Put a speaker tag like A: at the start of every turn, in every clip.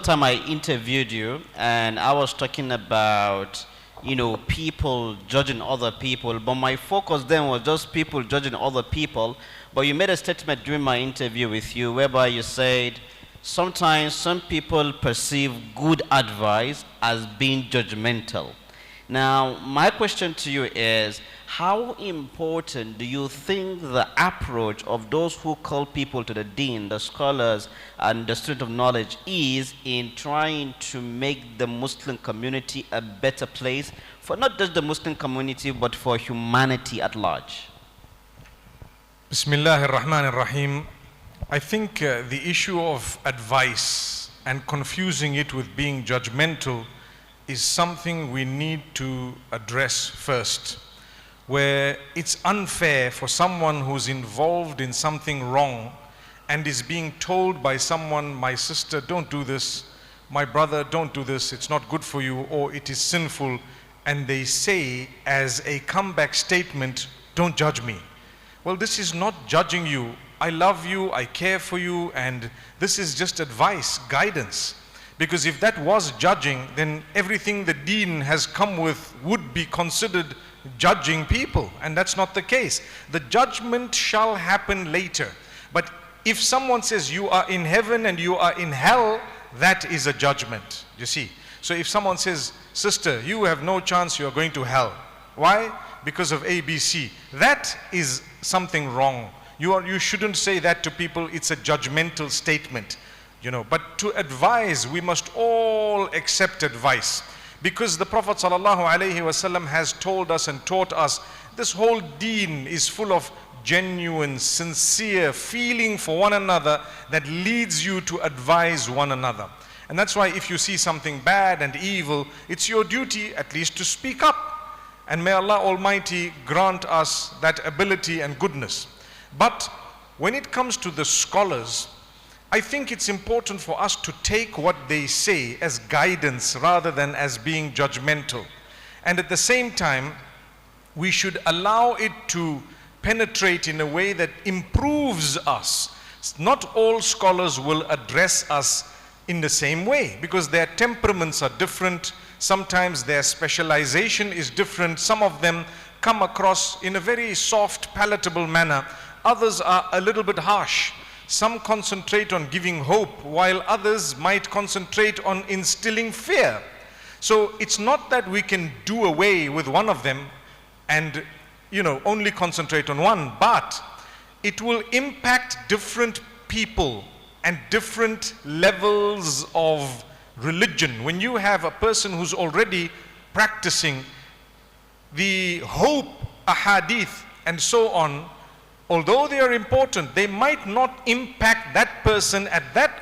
A: Time I interviewed you and I was talking about people judging other people, but my focus then was just people judging other people. But you made a statement during my interview with you whereby you said sometimes some people perceive good advice as being judgmental. Now my question to you is, how important do you think the approach of those who call people to the deen, the scholars and the student of knowledge, is in trying to make the Muslim community a better place for not just the Muslim community but for humanity at large?
B: Bismillah ar-Rahman ar-Rahim. I think the issue of advice and confusing it with being judgmental is something we need to address first, where it's unfair for someone who's involved in something wrong and is being told by someone, my sister, don't do this, my brother, don't do this, it's not good for you, or it is sinful, and they say as a comeback statement, don't judge me. Well, this is not judging you. I love you, I care for you, and this is just advice, guidance. Because if that was judging, then everything the deen has come with would be considered judging people, and that's not the case. The judgment shall happen later. But if someone says you are in heaven and you are in hell, that is a judgment, you see. So if someone says, sister, you have no chance, you are going to hell. Why? Because of ABC. That is something wrong. You shouldn't say that to people. It's a judgmental statement. But to advise, we must all accept advice, because the Prophet ﷺ has told us and taught us this whole deen is full of genuine, sincere feeling for one another that leads you to advise one another. And that's why if you see something bad and evil, it's your duty at least to speak up. And may Allah Almighty grant us that ability and goodness. But when it comes to the scholars, I think it's important for us to take what they say as guidance rather than as being judgmental. And at the same time, we should allow it to penetrate in a way that improves us. Not all scholars will address us in the same way, because their temperaments are different. Sometimes their specialization is different. Some of them come across in a very soft, palatable manner. Others are a little bit harsh. Some concentrate on giving hope, while others might concentrate on instilling fear. So it's not that we can do away with one of them and only concentrate on one, but it will impact different people and different levels of religion. When you have a person who's already practicing the hope, ahadith and so on, although they are important, they might not impact that person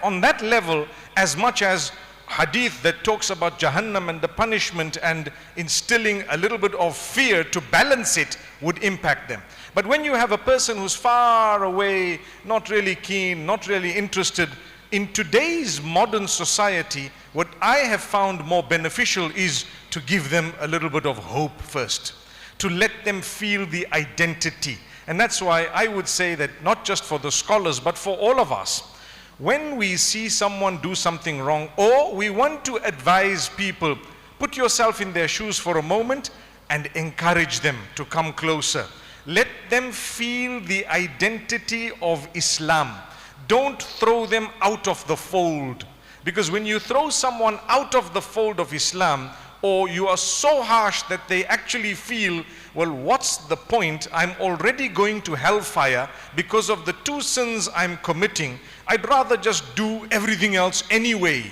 B: on that level as much as hadith that talks about Jahannam and the punishment and instilling a little bit of fear to balance it would impact them. But when you have a person who's far away, not really keen, not really interested, in today's modern society, what I have found more beneficial is to give them a little bit of hope first, to let them feel the identity. And that's why I would say that not just for the scholars, but for all of us, when we see someone do something wrong, or we want to advise people, put yourself in their shoes for a moment and encourage them to come closer. Let them feel the identity of Islam. Don't throw them out of the fold. Because when you throw someone out of the fold of Islam, or you are so harsh that they actually feel, well, what's the point? I'm already going to hellfire because of the two sins I'm committing. I'd rather just do everything else anyway.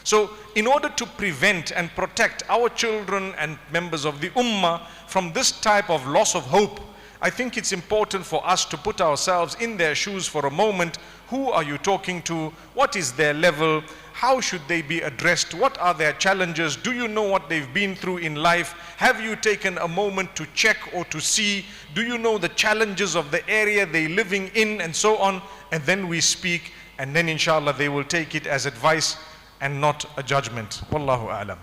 B: So in order to prevent and protect our children and members of the ummah from this type of loss of hope, I think it's important for us to put ourselves in their shoes for a moment. Who are you talking to? What is their level? How should they be addressed? What are their challenges? Do you know what they've been through in life? Have you taken a moment to check or to see? Do you know the challenges of the area they're living in, and so on? And then we speak, and then inshallah they will take it as advice and not a judgment. Wallahu a'lam.